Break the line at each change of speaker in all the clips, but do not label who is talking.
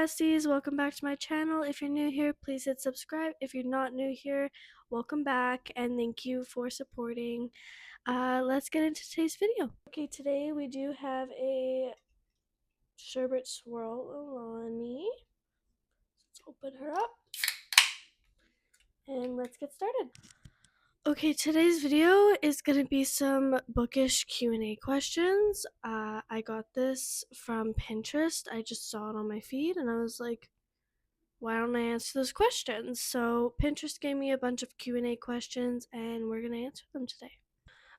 besties, welcome back to my channel. If you're new here, please hit subscribe. If you're not new here, welcome back and thank you for supporting. Let's get into today's video. Okay, today we do have a sherbet swirl Alani. Let's open her up and let's get started. Okay, today's video is going to be some bookish Q&A questions. I got this from Pinterest. I just saw it on my feed and I was like, why don't I answer those questions? So Pinterest gave me a bunch of Q&A questions and we're going to answer them today.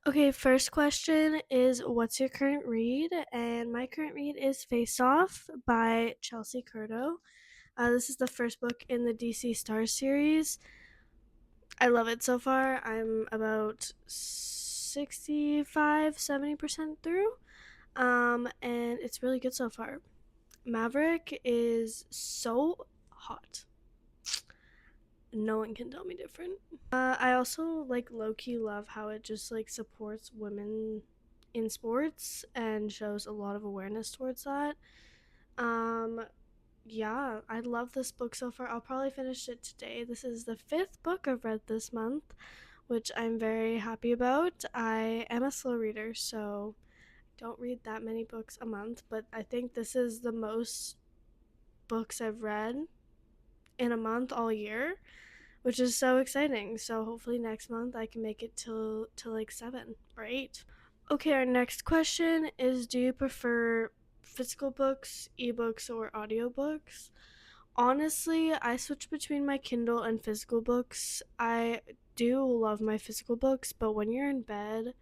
Okay, first question is, what's your current read? And my current read is Face Off by Chelsea Curto. This is the first book in the DC Stars series. I love it so far. I'm about 65-70% through. And it's really good so far. Maverick is so hot. No one can tell me different. I also low-key love how it just supports women in sports and shows a lot of awareness towards that. Yeah, I love this book so far. I'll probably finish it today. This is the 5th book I've read this month, which I'm very happy about. I am a slow reader, so don't read that many books a month, but I think this is the most books I've read in a month all year, which is so exciting. So hopefully next month I can make it to 7 or 8. Okay, our next question is, do you prefer physical books, ebooks, or audiobooks? Honestly, I switch between my Kindle and physical books. I do love my physical books, but when you're in bed,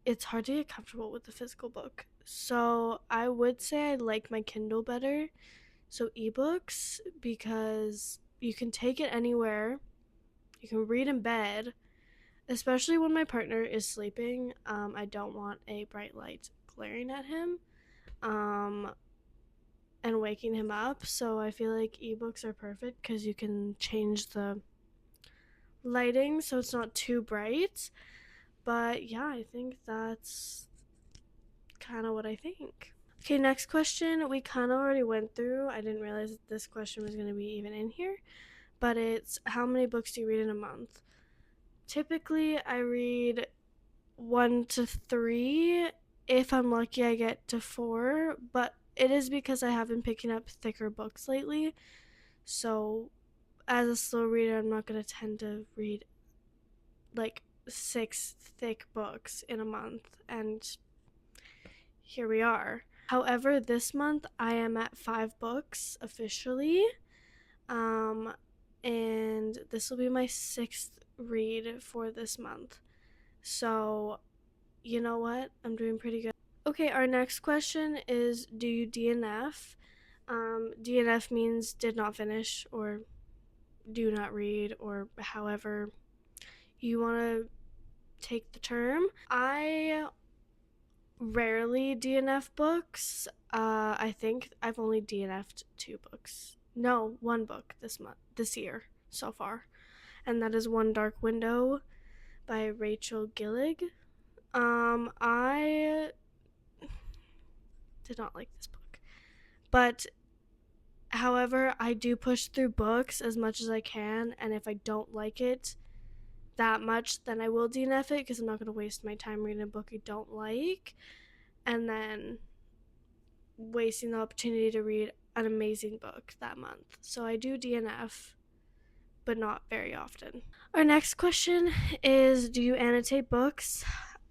it's hard to get comfortable with the physical book. So I would say I like my Kindle better. So ebooks, because you can take it anywhere. You can read in bed, especially when my partner is sleeping. I don't want a bright light glaring at him and waking him up. So I feel like ebooks are perfect because you can change the lighting so it's not too bright. But yeah, I think that's kind of what I think. Okay, next question we kind of already went through. I didn't realize that this question was going to be even in here, but it's, how many books do you read in a month? Typically, I read 1 to 3. If I'm lucky, I get to 4, but it is because I have been picking up thicker books lately. So, as a slow reader, I'm not going to tend to read 6 thick books in a month, and here we are. However, this month I am at 5 books officially, and this will be my 6th read for this month. So, you know what? I'm doing pretty good. Okay, our next question is, do you DNF? DNF means did not finish, or do not read, or however you want to take the term. I rarely DNF books. I think I've only DNF'd 2 books. No, 1 book this year so far. And that is One Dark Window by Rachel Gillig. I did not like this book. But however, I do push through books as much as I can, and if I don't like it that much, then I will DNF it because I'm not going to waste my time reading a book I don't like and then wasting the opportunity to read an amazing book that month. So I do DNF, but not very often. Our next question is, do you annotate books?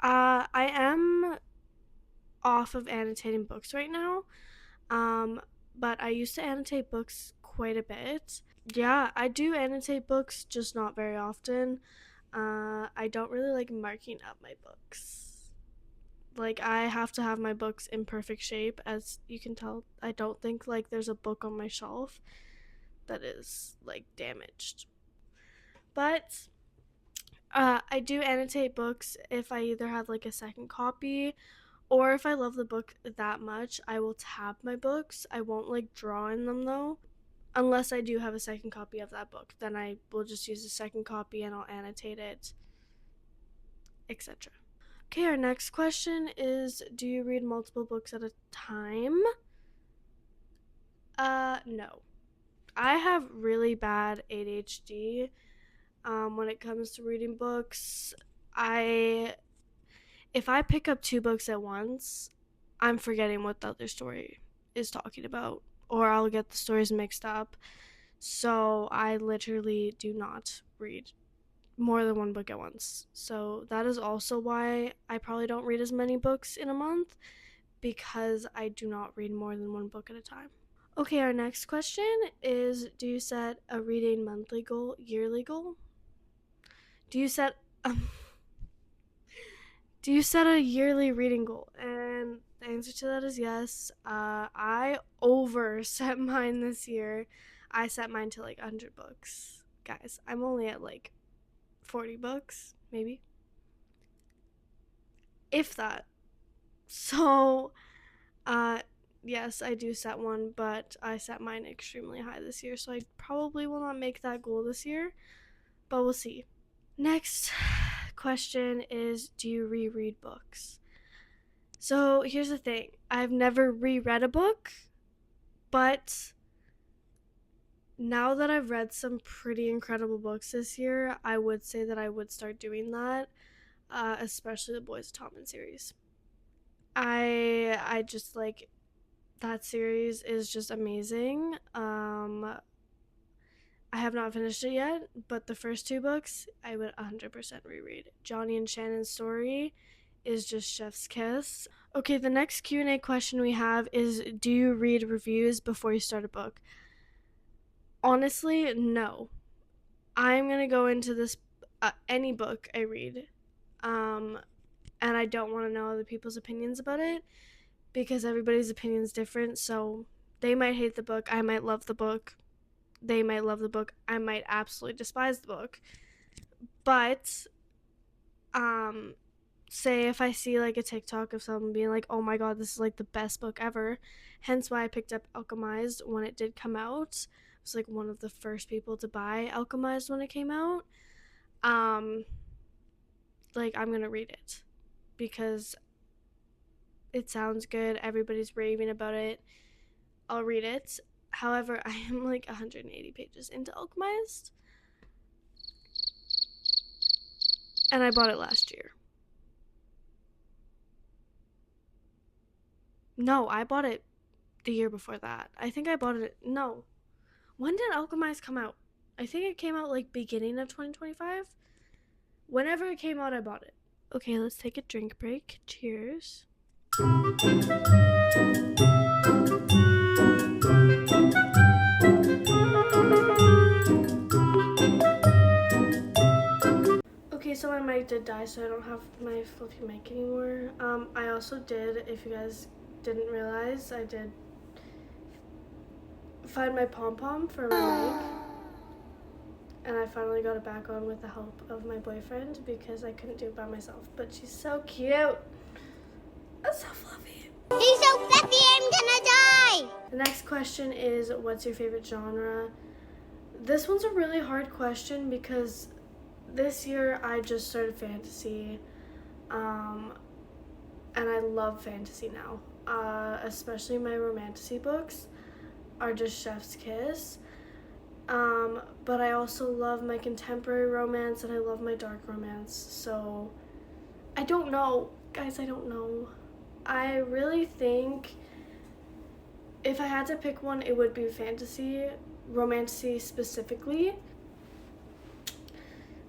I am off of annotating books right now, but I used to annotate books quite a bit. Yeah, I do annotate books, just not very often. I don't really like marking up my books. I have to have my books in perfect shape. As you can tell, I don't think there's a book on my shelf that is damaged. But I do annotate books if I either have a second copy, or if I love the book that much, I will tab my books. I won't draw in them though, unless I do have a second copy of that book. Then I will just use the second copy and I'll annotate it, etc. Okay, our next question is, do you read multiple books at a time? No. I have really bad ADHD. When it comes to reading books, I if I pick up two books at once, I'm forgetting what the other story is talking about, or I'll get the stories mixed up. So I literally do not read more than one book at once. So that is also why I probably don't read as many books in a month, because I do not read more than one book at a time. Okay, our next question is, do you set a reading monthly goal, yearly goal? Do you set um, do you set a yearly reading goal? And the answer to that is yes. I over set mine this year. I set mine to like 100 books. Guys, I'm only at like 40 books, maybe. If that. So, uh, yes, I do set one, but I set mine extremely high this year, so I probably will not make that goal this year, but we'll see. Next question is, do you reread books? So here's the thing, I've never reread a book, but now that I've read some pretty incredible books this year, I would say that I would start doing that, especially the Boys of Tommen series. I just like that series is just amazing. I have not finished it yet, but the first two books I would 100% reread. Johnny and Shannon's story is just chef's kiss. Okay, the next Q&A question we have is, do you read reviews before you start a book? Honestly, no. I'm going to go into this any book I read. And I don't want to know other people's opinions about it because everybody's opinion is different. So they might hate the book, I might love the book. They might love the book, I might absolutely despise the book. But say if I see like a TikTok of someone being like, oh my god, this is like the best book ever, hence why I picked up Alchemized when it did come out. I was like one of the first people to buy Alchemized when it came out. Like, I'm gonna read it because it sounds good, everybody's raving about it. I'll read it. However, I am like 180 pages into Alchemized, and I bought it last year. No, I bought it the year before that. I think I bought it. No. When did Alchemized come out? I think it came out like beginning of 2025. Whenever it came out, I bought it. Okay, let's take a drink break. Cheers. Okay, so my mic did die, so I don't have my fluffy mic anymore. I also did, if you guys didn't realize, I did find my pom-pom for my mic. And I finally got it back on with the help of my boyfriend because I couldn't do it by myself. But she's so cute. That's so fluffy.
He's so fluffy, I'm gonna die!
The next question is, what's your favorite genre? This one's a really hard question because this year I just started fantasy. And I love fantasy now. Especially my romantasy books are just chef's kiss. But I also love my contemporary romance and I love my dark romance. So I don't know, guys, I don't know. I really think if I had to pick one, it would be fantasy, romantasy specifically.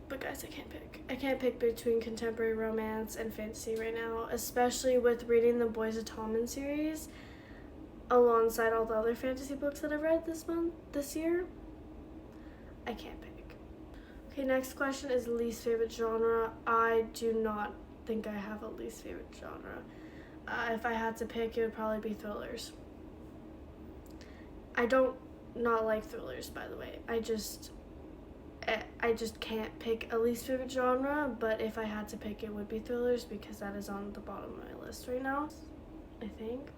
But guys, I can't pick. I can't pick between contemporary romance and fantasy right now, especially with reading the Boys of Tommen series alongside all the other fantasy books that I've read this year. I can't pick. Okay, next question is least favorite genre. I do not think I have a least favorite genre. If I had to pick, it would probably be thrillers. I don't not like thrillers, by the way. I just can't pick a least favorite genre, but if I had to pick, it would be thrillers because that is on the bottom of my list right now, I think.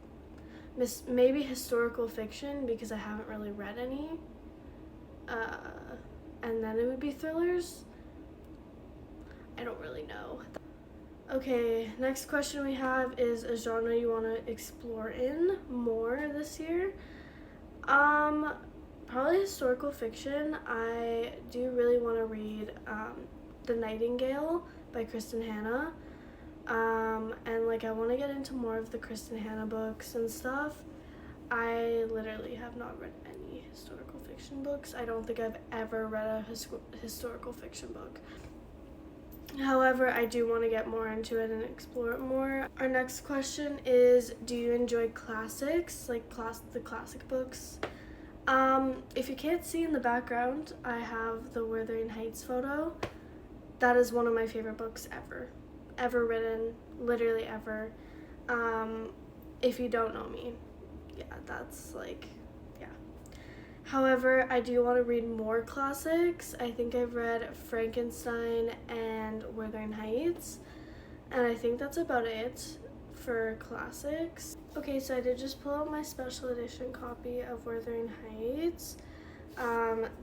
Maybe historical fiction because I haven't really read any. And then it would be thrillers. I don't really know. Okay, next question we have is a genre you want to explore in more this year. Probably historical fiction. I do really want to read The Nightingale by Kristen Hanna. And like I want to get into more of the Kristen Hanna books and stuff. I literally have not read any historical fiction books. I don't think I've ever read a historical fiction book. However, I do want to get more into it and explore it more. Our next question is, do you enjoy classics, like the classic books? If you can't see in the background, I have the Wuthering Heights photo. That is one of my favorite books ever written, literally ever. If you don't know me, yeah, that's like, yeah. However, I do want to read more classics. I think I've read Frankenstein and Wuthering Heights, and I think that's about it for classics. Okay, so I did just pull out my special edition copy of Wuthering Heights.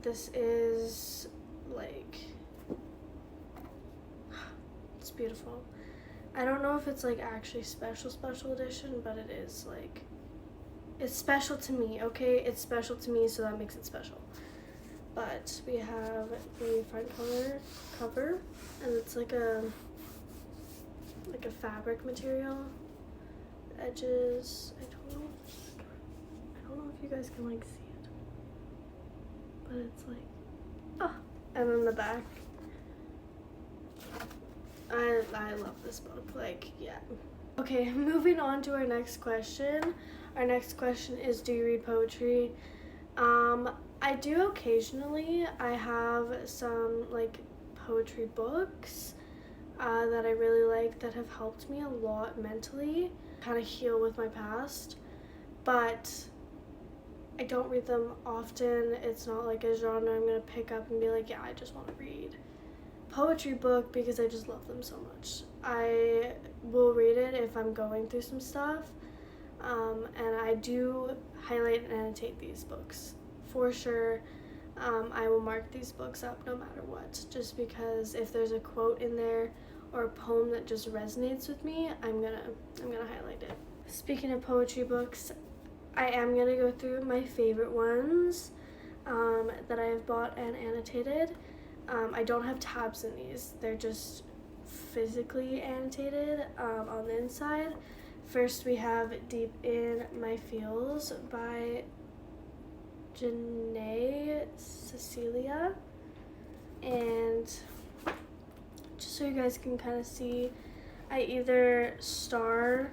This is like, it's beautiful. I don't know if it's like actually special edition, but it is like, it's special to me, okay? It's special to me, so that makes it special. But we have the front cover, and it's like a fabric material. The edges, I don't know if you guys can like see it, but it's like, oh, and then the back. I love this book, like, yeah. Okay, moving on to our next question. Our next question is, do you read poetry? I do occasionally. I have some like poetry books that I really like that have helped me a lot mentally, kind of heal with my past, but I don't read them often. It's not like a genre I'm gonna pick up and be like, yeah, I just want to read poetry book because I just love them so much. I will read it if I'm going through some stuff, and I do highlight and annotate these books for sure. I will mark these books up no matter what, just because if there's a quote in there or a poem that just resonates with me, I'm gonna highlight it. Speaking of poetry books, I am gonna go through my favorite ones that I have bought and annotated. I don't have tabs in these, they're just physically annotated on the inside. First we have Deep in My Feels by Janae Cecilia, and just so you guys can kind of see, I either star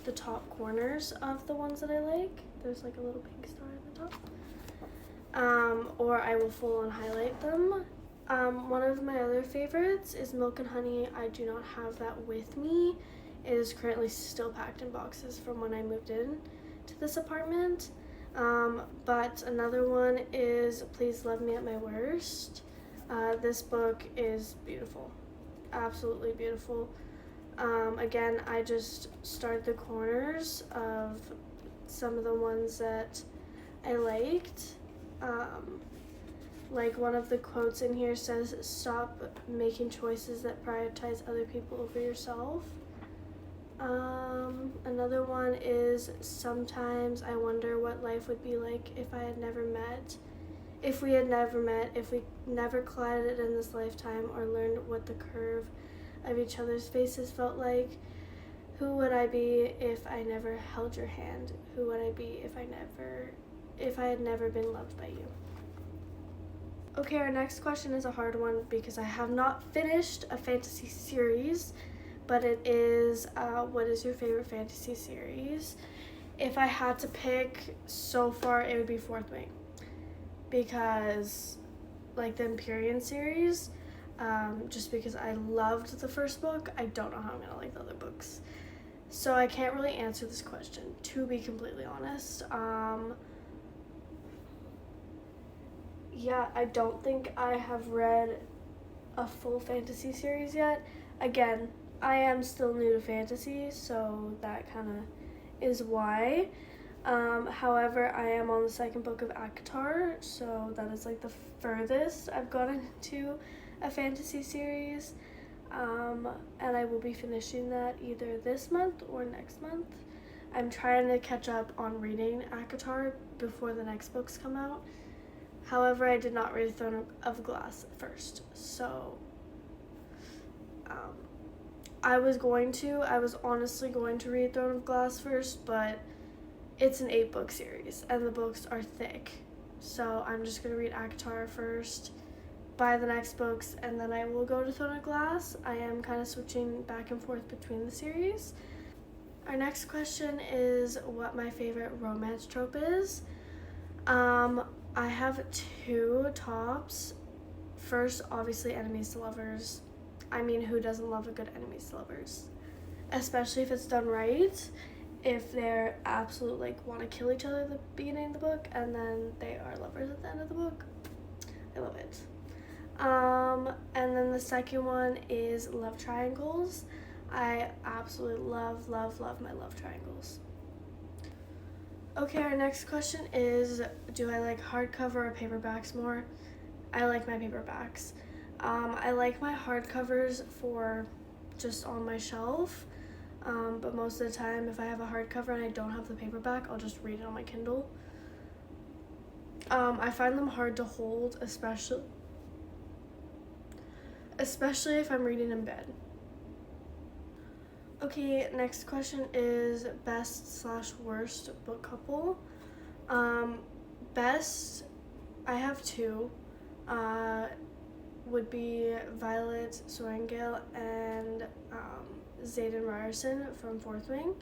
the top corners of the ones that I like, there's like a little pink star at the top, or I will full on highlight them. One of my other favorites is Milk and Honey. I do not have that with me. It is currently still packed in boxes from when I moved in to this apartment. But another one is Please Love Me at My Worst. This book is beautiful, absolutely beautiful. Again, I just started the corners of some of the ones that I liked. Like one of the quotes in here says, stop making choices that prioritize other people over yourself. Another one is, sometimes I wonder what life would be like if we had never met, if we never collided in this lifetime or learned what the curve of each other's faces felt like. Who would I be if I never held your hand? Who would I be if I had never been loved by you? Okay, our next question is a hard one because I have not finished a fantasy series, but it is, what is your favorite fantasy series? If I had to pick, so far it would be Fourth Wing, because like the Empyrean series, just because I loved the first book, I don't know how I'm gonna like the other books. So I can't really answer this question, to be completely honest. Yeah, I don't think I have read a full fantasy series yet. Again, I am still new to fantasy, so that kind of is why. However, I am on the second book of ACOTAR, so that is like the furthest I've gotten into a fantasy series. And I will be finishing that either this month or next month. I'm trying to catch up on reading ACOTAR before the next books come out. However, I did not read Throne of Glass first, so I was honestly going to read Throne of Glass first, but it's an 8-book series and the books are thick. So I'm just going to read ACOTAR first, buy the next books, and then I will go to Throne of Glass. I am kind of switching back and forth between the series. Our next question is what my favorite romance trope is. I have 2 tops. First, obviously, enemies to lovers. I mean, who doesn't love a good enemies to lovers? Especially if it's done right. If they're absolute, like, want to kill each other at the beginning of the book, and then they are lovers at the end of the book. I love it. And then the second one is love triangles. I absolutely love my love triangles. Okay, our next question is, do I like hardcover or paperbacks more? I like my paperbacks. I like my hardcovers for just on my shelf, but most of the time if I have a hardcover and I don't have the paperback, I'll just read it on my Kindle. I find them hard to hold, especially if I'm reading in bed. Okay, next question is best/worst book couple. Best, I have 2. Would be Violet Sorrengail and Xaden Ryerson from Fourth Wing,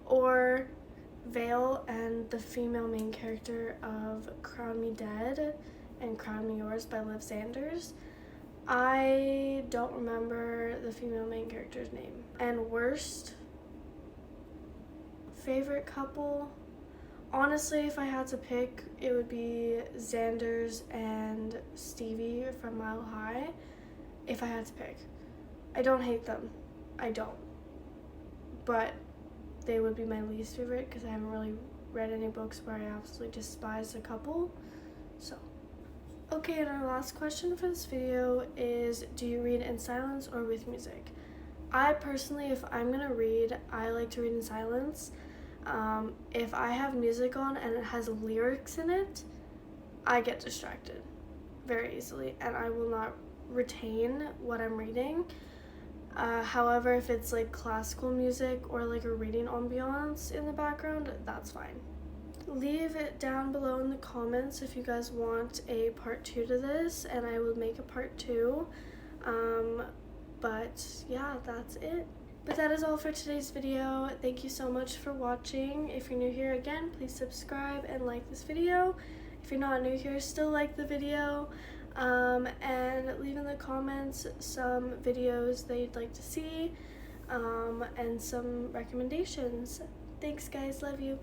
or Vale and the female main character of Crown Me Dead and Crown Me Yours by Liv Sanders. I don't remember the female main character's name. And worst favorite couple, honestly, if I had to pick, it would be Xander's and Stevie from Mile High. If I had to pick, I don't hate them, I don't, but they would be my least favorite because I haven't really read any books where I absolutely despise a couple. So okay, and our last question for this video is, do you read in silence or with music? I personally, if I'm gonna read, I like to read in silence. If I have music on and it has lyrics in it, I get distracted very easily and I will not retain what I'm reading. However, if it's like classical music or like a reading ambiance in the background, that's fine. Leave it down below in the comments if you guys want a part 2 to this, and I will make a part 2. But yeah, that's it. But that is all for today's video. Thank you so much for watching. If you're new here, again, please subscribe and like this video. If you're not new here, still like the video. And leave in the comments some videos that you'd like to see, and some recommendations. Thanks guys, love you.